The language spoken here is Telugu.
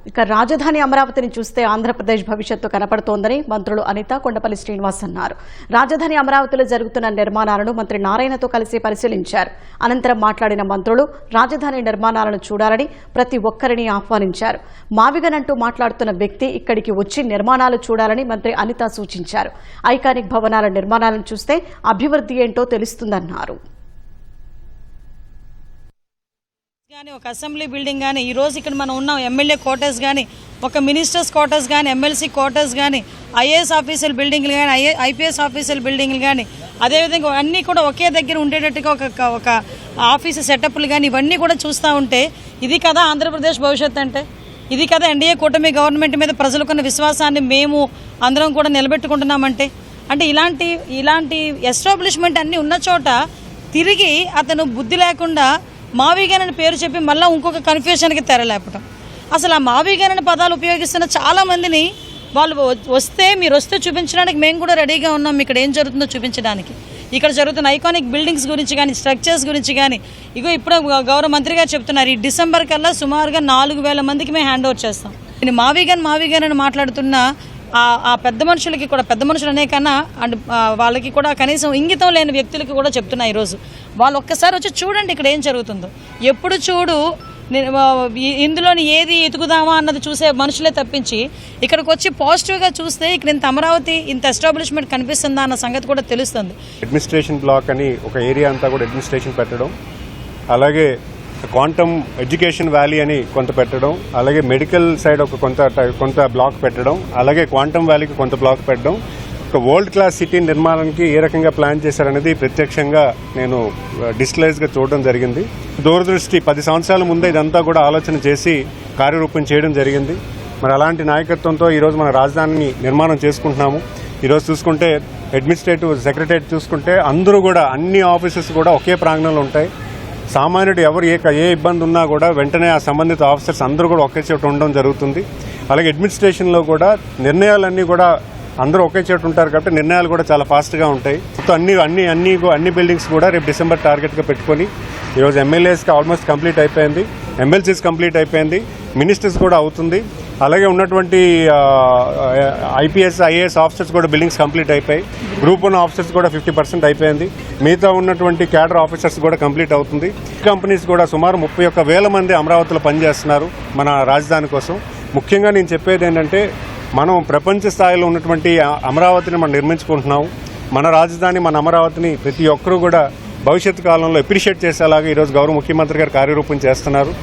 ఇక రాజధాని అమరావతిని చూస్తే ఆంధ్రప్రదేశ్ భవిష్యత్తు కనపడుతోందని మంత్రులు అనిత కొండపల్లి శ్రీనివాస్ అన్నారు. రాజధాని అమరావతిలో జరుగుతున్న నిర్మాణాలను మంత్రి నారాయణతో కలిసి పరిశీలించారు. అనంతరం మాట్లాడిన మంత్రులు రాజధాని నిర్మాణాలను చూడాలని ప్రతి ఒక్కరిని ఆహ్వానించారు. మావిగనంటూ మాట్లాడుతున్న వ్యక్తి ఇక్కడికి వచ్చి నిర్మాణాలు చూడాలని మంత్రి అనిత సూచించారు. ఐకానిక్ భవనాల నిర్మాణాలను చూస్తే అభివృద్ధి ఏంటో తెలుస్తుందన్నారు. ఒక అసెంబ్లీ బిల్డింగ్ కానీ ఈరోజు ఇక్కడ మనం ఉన్నాం ఎమ్మెల్యే క్వార్టర్స్ కానీ ఒక మినిస్టర్స్ క్వార్టర్స్ కానీ ఎమ్మెల్సీ క్వార్టర్స్ కానీ ఐఏఎస్ ఆఫీసర్ బిల్డింగ్లు కానీ ఐపీఎస్ ఆఫీసర్ బిల్డింగ్లు కానీ అదేవిధంగా అన్నీ కూడా ఒకే దగ్గర ఉండేటట్టుగా ఒక ఆఫీసు సెటప్లు కానీ ఇవన్నీ కూడా చూస్తూ ఉంటే ఇది కదా ఆంధ్రప్రదేశ్ భవిష్యత్తు అంటే, ఇది కదా ఎన్డీఏ కూటమి గవర్నమెంట్ మీద ప్రజలకున్న విశ్వాసాన్ని మేము అందరం కూడా నిలబెట్టుకుంటున్నామంటే. అంటే ఇలాంటి ఎస్టాబ్లిష్మెంట్ అన్నీ ఉన్న చోట తిరిగి అతను బుద్ధి లేకుండా మావిగన్ అని పేరు చెప్పి మళ్ళీ ఇంకొక కన్ఫ్యూషన్కి తెరలేపటం. అసలు ఆ మావిగన్ అనే పదాలు ఉపయోగిస్తున్న చాలామందిని వాళ్ళు మీరు వస్తే చూపించడానికి మేము కూడా రెడీగా ఉన్నాం, ఇక్కడ ఏం జరుగుతుందో చూపించడానికి. ఇక్కడ జరుగుతున్న ఐకానిక్ బిల్డింగ్స్ గురించి కానీ స్ట్రక్చర్స్ గురించి కానీ ఇప్పుడు గౌరవ మంత్రి గారు చెప్తున్నారు, ఈ డిసెంబర్ కల్లా సుమారుగా 4,000 మందికి మేము హ్యాండ్ ఓవర్ చేస్తాం. మావిగన్ అని మాట్లాడుతున్న ఆ పెద్ద మనుషులకి కూడా, పెద్ద మనుషులు అనే కన్నా అండ్ వాళ్ళకి కూడా కనీసం ఇంగితం లేని వ్యక్తులకి కూడా చెప్తున్నా ఈరోజు వాళ్ళు ఒక్కసారి వచ్చి చూడండి ఇక్కడ ఏం జరుగుతుందో. ఎప్పుడు చూడు ఇందులోని ఏది ఎతుకుదామా అన్నది చూసే మనుషులే తప్పించి ఇక్కడికి వచ్చి పాజిటివ్గా చూస్తే ఇక్కడ ఇంత అమరావతి ఇంత ఎస్టాబ్లిష్మెంట్ కనిపిస్తుందా అన్న సంగతి కూడా తెలుస్తుంది. అడ్మినిస్ట్రేషన్ బ్లాక్ అని ఒక ఏరియా అంతా కూడా అడ్మినిస్ట్రేషన్ పెట్టడం, అలాగే క్వాంటమ్ ఎడ్యుకేషన్ వ్యాలీ అని కొంత పెట్టడం, అలాగే మెడికల్ సైడ్ ఒక కొంత బ్లాక్ పెట్టడం, అలాగే క్వాంటమ్ వ్యాలీకి కొంత బ్లాక్ పెట్టడం, ఒక వరల్డ్ క్లాస్ సిటీ నిర్మాణానికి ఏ రకంగా ప్లాన్ చేశారనేది ప్రత్యక్షంగా నేను డిస్ప్లేస్గా చూడడం జరిగింది. దూరదృష్టి 10 సంవత్సరాల ముందే ఇదంతా కూడా ఆలోచన చేసి కార్యరూపం చేయడం జరిగింది. మరి అలాంటి నాయకత్వంతో ఈరోజు మన రాజధానిని నిర్మాణం చేసుకుంటున్నాము. ఈరోజు చూసుకుంటే అడ్మినిస్ట్రేటివ్ సెక్రటరేట్ చూసుకుంటే అందరూ కూడా అన్ని ఆఫీసెస్ కూడా ఒకే ప్రాంగణంలో ఉంటాయి. సామాన్యుడు ఎవరు ఏ ఇబ్బంది ఉన్నా కూడా వెంటనే ఆ సంబంధిత ఆఫీసర్స్ అందరూ కూడా ఒకే చోట ఉండడం జరుగుతుంది. అలాగే అడ్మినిస్ట్రేషన్లో కూడా నిర్ణయాలన్నీ కూడా అందరూ ఒకే చోట ఉంటారు కాబట్టి నిర్ణయాలు కూడా చాలా ఫాస్ట్గా ఉంటాయి. సో అన్ని బిల్డింగ్స్ కూడా రేపు డిసెంబర్ టార్గెట్గా పెట్టుకొని ఈరోజు ఎమ్మెల్యేస్కి ఆల్మోస్ట్ కంప్లీట్ అయిపోయింది, ఎమ్మెల్సీస్ కంప్లీట్ అయిపోయింది, మినిస్టర్స్ కూడా అవుతుంది. అలాగే ఉన్నటువంటి ఐపీఎస్ ఐఏఎస్ ఆఫీసర్స్ కూడా బిల్డింగ్స్ కంప్లీట్ అయిపోయి, గ్రూప్ 1 ఆఫీసర్స్ కూడా 50% అయిపోయింది. మిగతా ఉన్నటువంటి క్యాడర్ ఆఫీసర్స్ కూడా కంప్లీట్ అవుతుంది. కంపెనీస్ కూడా సుమారు 31,000 మంది అమరావతిలో పనిచేస్తున్నారు మన రాజధాని కోసం. ముఖ్యంగా నేను చెప్పేది ఏంటంటే మనం ప్రపంచ స్థాయిలో ఉన్నటువంటి అమరావతిని మనం నిర్మించుకుంటున్నాము. మన రాజధాని మన అమరావతిని ప్రతి ఒక్కరూ కూడా భవిష్యత్తు కాలంలో అప్రిషియేట్ చేసేలాగా ఈరోజు గౌరవ ముఖ్యమంత్రి గారు కార్యరూపం చేస్తున్నారు.